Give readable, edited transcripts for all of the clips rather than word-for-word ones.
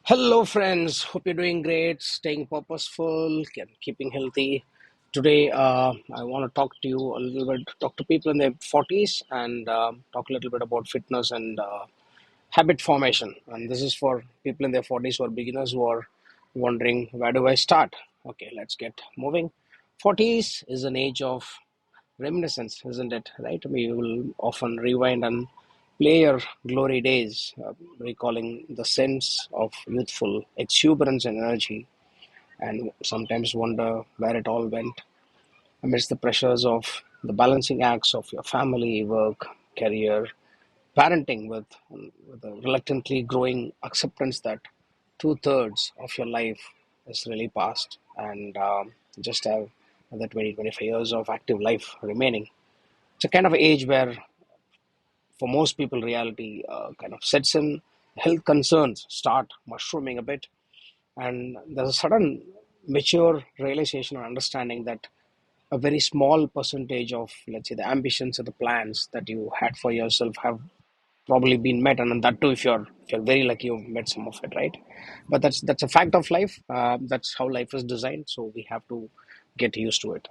Hello, friends. Hope you're doing great, staying purposeful, keeping healthy. Today, I want to talk to you a little bit, talk to people in their 40s and talk a little bit about fitness and habit formation. And this is for people in their 40s who are beginners who are wondering, where do I start? Okay, let's get moving. 40s is an age of reminiscence, isn't it? Right? We will often rewind and play your glory days, recalling the sense of youthful exuberance and energy, and sometimes wonder where it all went amidst the pressures of the balancing acts of your family, work, career, parenting with a reluctantly growing acceptance that two-thirds of your life is really past and just have another 20-25 years of active life remaining. It's a kind of age where, for most people, reality kind of sets in. Health concerns start mushrooming a bit, and there's a sudden mature realization or understanding that a very small percentage of, let's say, the ambitions or the plans that you had for yourself have probably been met, and that too if you're very lucky, you've met some of it, right? But that's a fact of life. That's how life is designed, so we have to get used to it.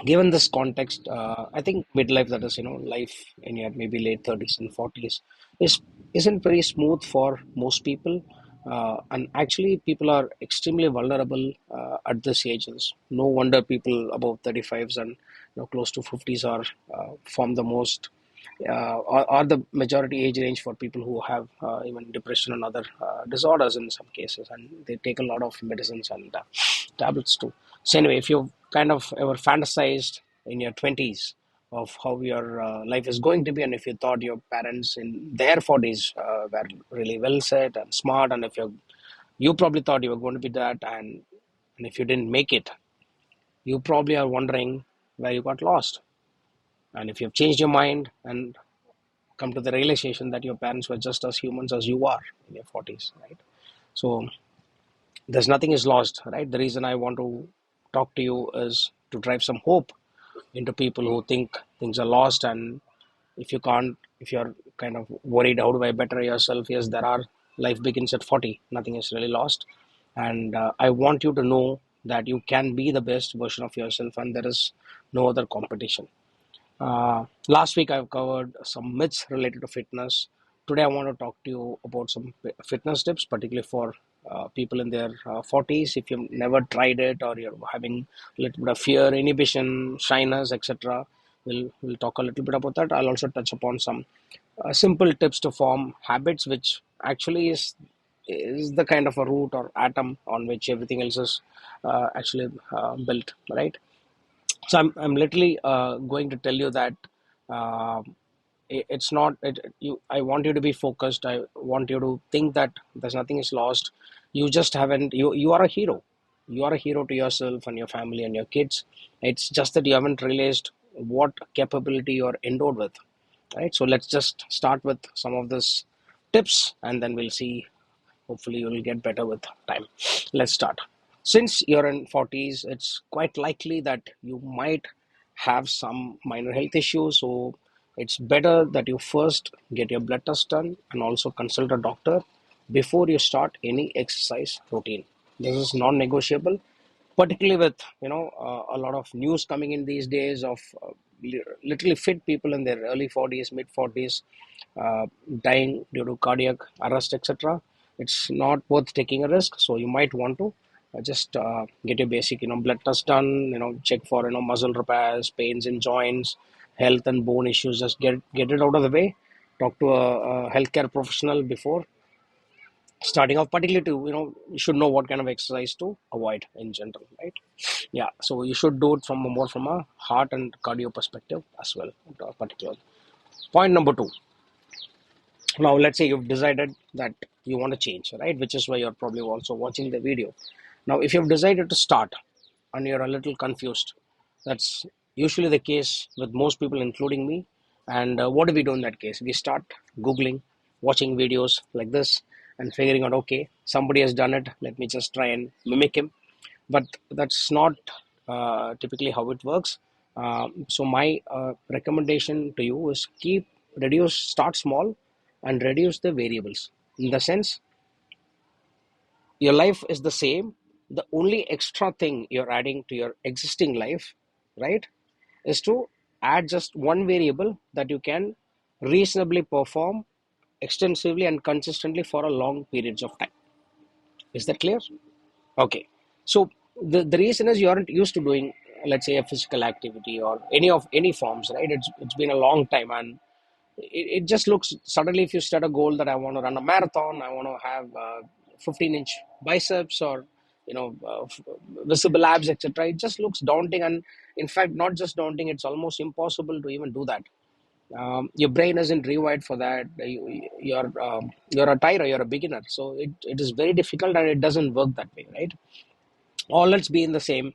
Given this context, I think midlife, that is, life in your maybe late 30s and 40s, is isn't very smooth for most people, and actually people are extremely vulnerable at this ages. No wonder people above 35s and close to 50s form the most are the majority age range for people who have even depression and other disorders in some cases, and they take a lot of medicines and tablets too. So anyway, if you've kind of ever fantasized in your 20s of how your life is going to be, and if you thought your parents in their 40s were really well set and smart, and if you probably thought you were going to be that, and if you didn't make it, you probably are wondering where you got lost. And if you've changed your mind and come to the realization that your parents were just as humans as you are in your 40s, right? So there's nothing is lost, right? The reason I want to talk to you is to drive some hope into people who think things are lost. And if you're kind of worried, how do I better yourself? Yes, there are, life begins at 40. Nothing is really lost. And I want you to know that you can be the best version of yourself, and there is no other competition. Last week, I've covered some myths related to fitness. Today, I want to talk to you about some fitness tips, particularly for people in their 40s. If you've never tried it, or you're having a little bit of fear, inhibition, shyness, etc., we'll talk a little bit about that. I'll also touch upon some simple tips to form habits, which actually is the kind of a root or atom on which everything else is actually built, right? So I'm literally going to tell you that uh, it's not you. I want you to be focused. I want you to think that there's nothing is lost. You just haven't. You are a hero. You are a hero to yourself and your family and your kids. It's just that you haven't realized what capability you're endowed with, right? So let's just start with some of this tips, and then we'll see. Hopefully you'll get better with time. Let's start. Since you're in 40s, it's quite likely that you might have some minor health issues. So it's better that you first get your blood test done and also consult a doctor before you start any exercise routine. This is non-negotiable, particularly with a lot of news coming in these days of literally fit people in their early 40s, mid 40s, dying due to cardiac arrest, etc. It's not worth taking a risk, so you might want to just get your basic blood test done, check for muscle repairs, pains in joints, health and bone issues. Just get it out of the way. Talk to a healthcare professional before starting off, particularly to you should know what kind of exercise to avoid in general, right? Yeah, so you should do it from a more from a heart and cardio perspective as well, particularly. Point number two. Now let's say you've decided that you want to change, right? Which is why you're probably also watching the video. Now if you've decided to start and you're a little confused, that's usually the case with most people, including me. And what do we do in that case? We start googling, watching videos like this, and figuring out, okay, somebody has done it, let me just try and mimic him. But that's not typically how it works. So my recommendation to you is start small and reduce the variables. In the sense, Your life is the same. The only extra thing you're adding to your existing life, right, is to add just one variable that you can reasonably perform extensively and consistently for a long periods of time. Is that clear? Okay. So the reason is you aren't used to doing, let's say, a physical activity or any forms, right? It's been a long time, and it just looks suddenly, if you set a goal that I want to run a marathon, I want to have 15-inch biceps, or visible abs, etc. It just looks daunting, and in fact, not just daunting, it's almost impossible to even do that. Your brain isn't rewired for that. You're a tyro, you're a beginner, so it is very difficult, and it doesn't work that way, right? Or let's be in the same,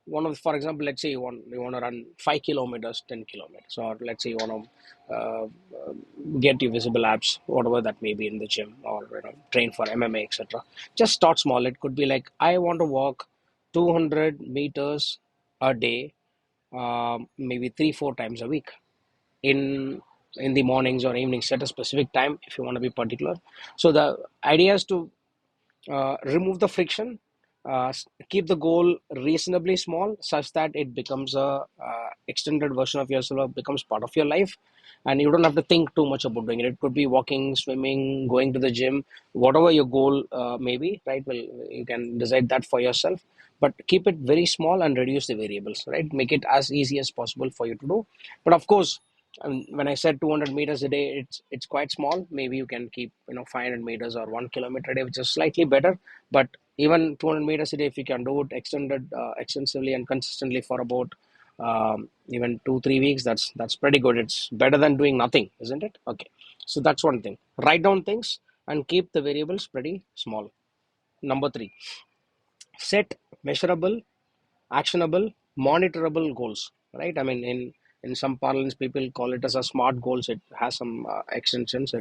one of for example, let's say you want to run 5 kilometers, 10 kilometers, or let's say you want to get your visible abs, whatever that may be, in the gym, or train for MMA, etc. Just start small. It could be like, I want to walk 200 meters a day, maybe 3-4 times a week, in the mornings or evenings. Set a specific time if you want to be particular. So the idea is to remove the friction, keep the goal reasonably small, such that it becomes a extended version of yourself, or becomes part of your life, and you don't have to think too much about doing it. It could be walking, swimming, going to the gym, whatever your goal may be, right? Well, you can decide that for yourself, but keep it very small and reduce the variables, right? Make it as easy as possible for you to do. But of course, when I said 200 meters a day, it's quite small. Maybe you can keep 500 meters or 1 kilometer a day, which is slightly better. But even 200 meters a day, if you can do it extensively and consistently for about even 2-3 weeks, that's pretty good. It's better than doing nothing, isn't it? Okay, so that's one thing. Write down things and keep the variables pretty small. Number three, set measurable, actionable, monitorable goals, right? I mean, in some parlance, people call it as a smart goals. It has some extensions.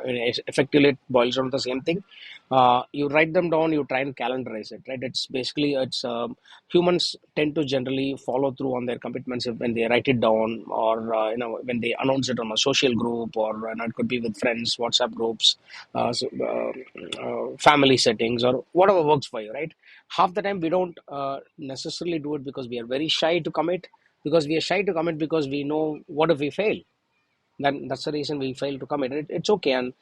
Effectively, it boils down to the same thing. You write them down, you try and calendarize it, right? It's basically, it's humans tend to generally follow through on their commitments when they write it down, or when they announce it on a social group, or it could be with friends, WhatsApp groups, family settings, or whatever works for you, right? Half the time we don't necessarily do it because we are very shy to commit, because we know, what if we fail? Then that's the reason we fail to commit. It's okay. And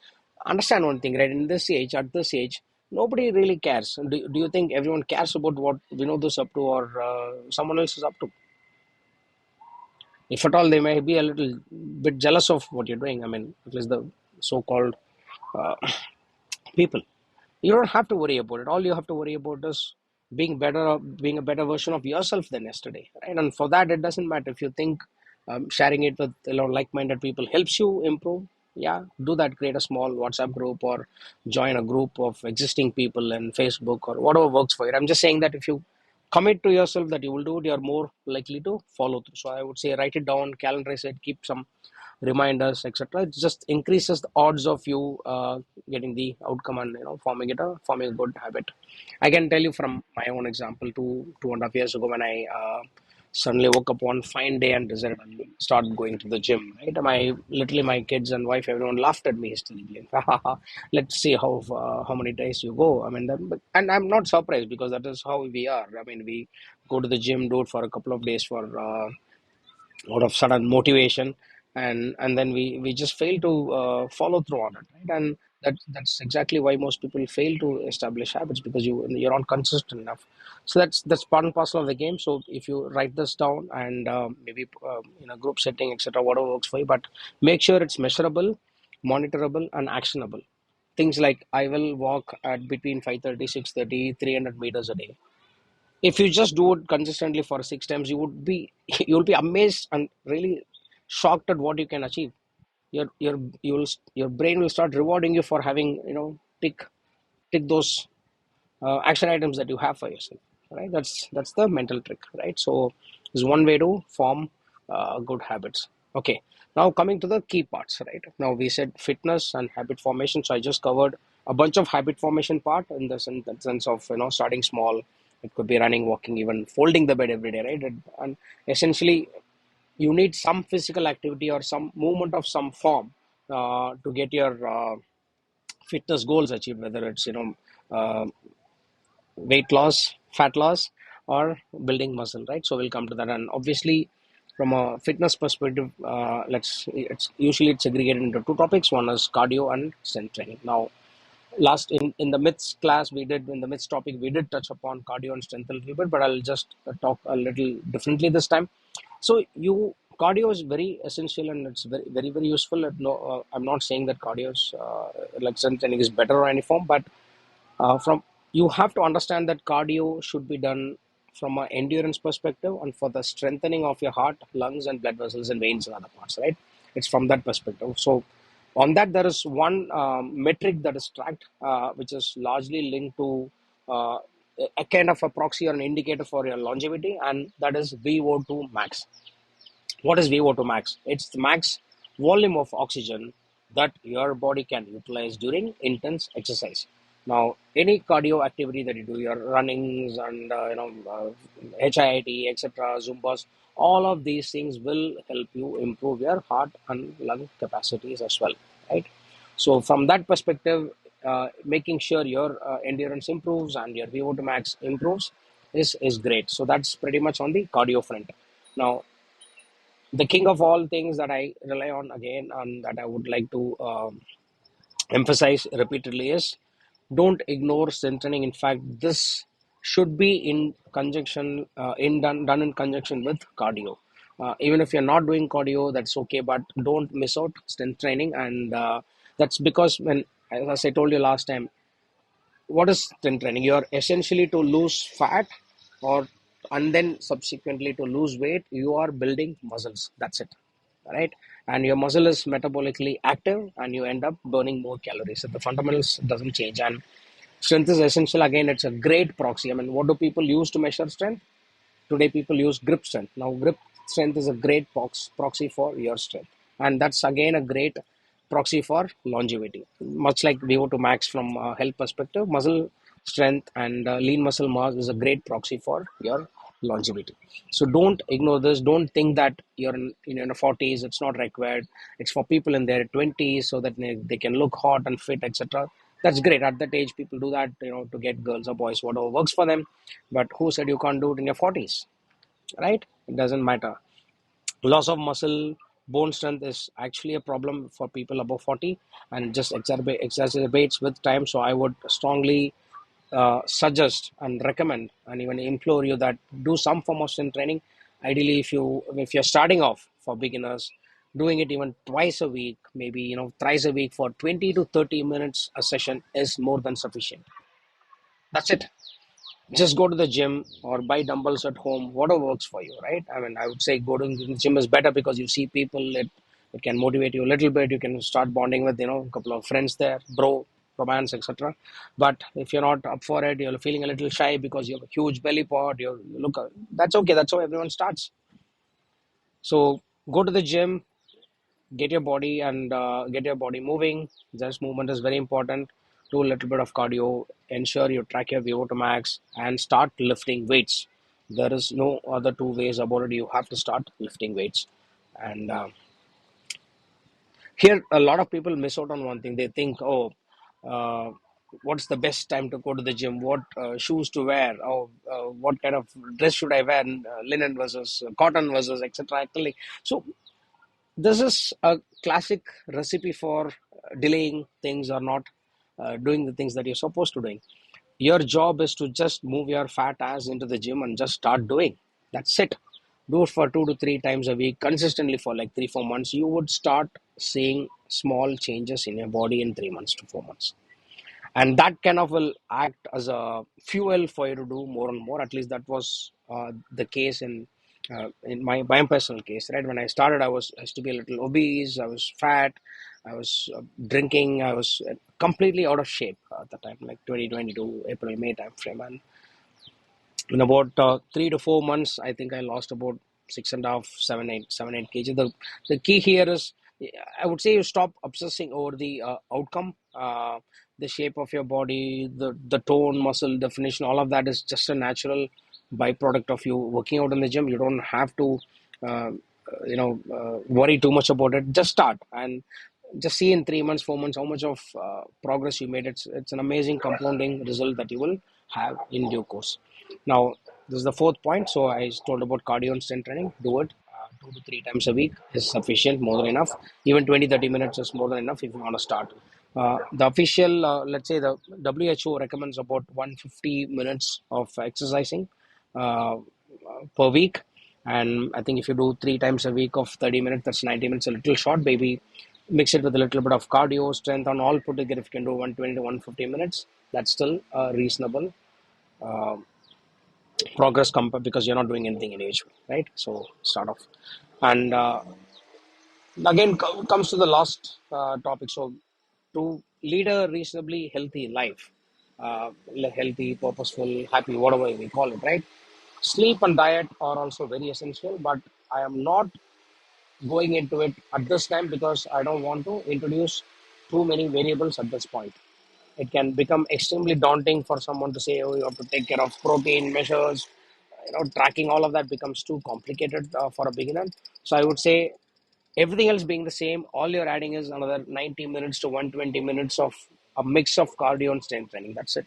understand one thing, right? At this age, nobody really cares. Do you think everyone cares about what Vinod is up to, or someone else is up to? If at all, they may be a little bit jealous of what you're doing. I mean, at least the so-called uh, people. You don't have to worry about it. All you have to worry about is being a better version of yourself than yesterday, right? And for that, it doesn't matter if you think sharing it with like-minded people helps you improve. Yeah, do that. Create a small WhatsApp group, or join a group of existing people in Facebook, or whatever works for you. I'm just saying that if you commit to yourself that you will do it, you're more likely to follow through. So I would say, write it down, calendarize it, keep some reminders, etc. It just increases the odds of you getting the outcome, and forming a good habit. I can tell you from my own example. 2.5 years ago, when I suddenly woke up one fine day and decided to start going to the gym, right? My kids and wife, everyone laughed at me hysterically. Let's see how many days you go. I mean, and I'm not surprised, because that is how we are. I mean, we go to the gym, do it for a couple of days for out of sudden motivation, and then we just fail to follow through on it, right? And that's exactly why most people fail to establish habits, because you're not consistent enough. So that's part and parcel of the game. So if you write this down, and maybe in a group setting, etc., whatever works for you, but make sure it's measurable, monitorable, and actionable. Things like, I will walk at between 5:30, 6:30, 300 meters a day. If you just do it consistently for 6 times, you'll be amazed and really shocked at what you can achieve. Your brain will start rewarding you for having, tick those action items that you have for yourself, right? That's the mental trick, right? So there's one way to form good habits. Okay, now coming to the key parts, right? Now we said fitness and habit formation, so I just covered a bunch of habit formation part, in the sense of, starting small. It could be running, walking, even folding the bed every day, right? And essentially, you need some physical activity or some movement of some form to get your fitness goals achieved, whether it's uh, weight loss, fat loss, or building muscle, right? So we'll come to that. And obviously, from a fitness perspective, it's segregated into two topics. One is cardio and strength training. Now, last in the myths class we did in the myths topic we did touch upon cardio and strength a little bit, but I'll just talk a little differently this time. So you cardio is very essential and it's very very very useful. No, I'm not saying that cardio is like strength training is better or any form, but from you have to understand that cardio should be done from an endurance perspective and for the strengthening of your heart, lungs, and blood vessels and veins and other parts, right? It's from that perspective. So on that there is one metric that is tracked, which is largely linked to uh, a kind of a proxy or an indicator for your longevity, and that is VO2 max. What is VO2 max? It's the max volume of oxygen that your body can utilize during intense exercise. Now, any cardio activity that you do, your runnings and HIIT, etc., Zumbas, all of these things will help you improve your heart and lung capacities as well, right? So, from that perspective, making sure your endurance improves and your VO2 max improves is great. So that's pretty much on the cardio front. Now, the king of all things that I rely on again and that I would like to emphasize repeatedly is don't ignore strengthening. In fact, this should be in conjunction, done in conjunction with cardio. Even if you're not doing cardio, that's okay, but don't miss out strength training. And that's because when, as I told you last time, what is strength training? You're essentially to lose fat or and then subsequently to lose weight, you are building muscles. That's it. Right? And your muscle is metabolically active and you end up burning more calories. So the fundamentals doesn't change. And strength is essential. Again, it's a great proxy. I mean, what do people use to measure strength? Today, people use grip strength. Now, grip strength is a great proxy for your strength. And that's again a great proxy for longevity. Much like VO2 max from a health perspective, muscle strength and lean muscle mass is a great proxy for your longevity. So don't ignore this. Don't think that you're in your 40s, it's not required. It's for people in their 20s so that they can look hot and fit, etc. That's great. At that age, people do that, to get girls or boys, whatever works for them. But who said you can't do it in your 40s, right? It doesn't matter. Loss of muscle, bone strength is actually a problem for people above 40 and it just exacerbates with time. So I would strongly suggest and recommend and even implore you that do some form of strength training. Ideally, if you're starting off for beginners, doing it even twice a week, maybe thrice a week for 20 to 30 minutes a session is more than sufficient. That's it. Just go to the gym or buy dumbbells at home, whatever works for you, right? I mean, I would say going to the gym is better because you see people, it can motivate you a little bit. You can start bonding with, a couple of friends there, bro, romance, etc. But if you're not up for it, you're feeling a little shy because you have a huge belly pot, you look, that's okay. That's how everyone starts. So go to the gym, get your body and get your body moving. Just movement is very important. Do a little bit of cardio. Ensure you track your VO2 max and start lifting weights. There is no other two ways about it. You have to start lifting weights. And here, a lot of people miss out on one thing. They think, oh, uh, what's the best time to go to the gym? What shoes to wear? Oh, what kind of dress should I wear? Linen versus cotton versus etc. Acrylic. So this is a classic recipe for delaying things or not doing the things that you're supposed to doing. Your job is to just move your fat ass into the gym and just start doing. That's it. Do it for 2 to 3 times a week consistently for like 3 4 months. You would start seeing small changes in your body in 3 months to 4 months, and that kind of will act as a fuel for you to do more and more. At least that was the case in my personal case, right? When I started, I used to be a little obese, I was fat, I was drinking, I was completely out of shape at the time, like 2022 April May time frame. And in about 3 to 4 months, I think I lost about 6.5, 7, 8 kg. The key here is, I would say, you stop obsessing over the outcome, the shape of your body, the tone, muscle definition. All of that is just a natural byproduct of you working out in the gym. You don't have to, worry too much about it. Just start, and just see in 3 months, 4 months, how much of progress you made. It's an amazing compounding result that you will have in due course. Now, this is the fourth point. So I told about cardio and strength training. Do it 2 to 3 times a week is sufficient, more than enough. Even 20-30 minutes is more than enough if you want to start. The official, let's say the WHO recommends about 150 minutes of exercising uh, per week. And I think if you do 3 times a week of 30 minutes, that's 90 minutes, a little short. Maybe mix it with a little bit of cardio, strength, and all put together. If you can do 120 to 150 minutes, that's still reasonable uh, progress because you're not doing anything individual, right? So start off. And again, comes to the last topic. So to lead a reasonably healthy life, healthy, purposeful, happy, whatever we call it, right? Sleep and diet are also very essential, but I am not going into it at this time because I don't want to introduce too many variables at this point. It can become extremely daunting for someone to say, oh, you have to take care of protein measures. Tracking all of that becomes too complicated for a beginner. So I would say everything else being the same, all you're adding is another 90 minutes to 120 minutes of a mix of cardio and strength training. That's it.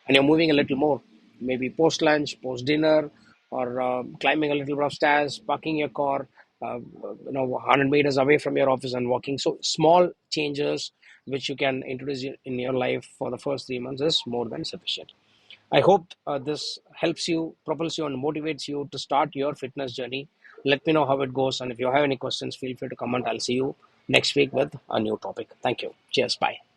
And you're moving a little more, maybe post lunch, post dinner, or climbing a little bit of stairs, parking your car, 100 meters away from your office and walking. So small changes which you can introduce in your life for the first 3 months is more than sufficient. I hope this helps you, propels you, and motivates you to start your fitness journey. Let me know how it goes. And if you have any questions, feel free to comment. I'll see you next week with a new topic. Thank you. Cheers. Bye.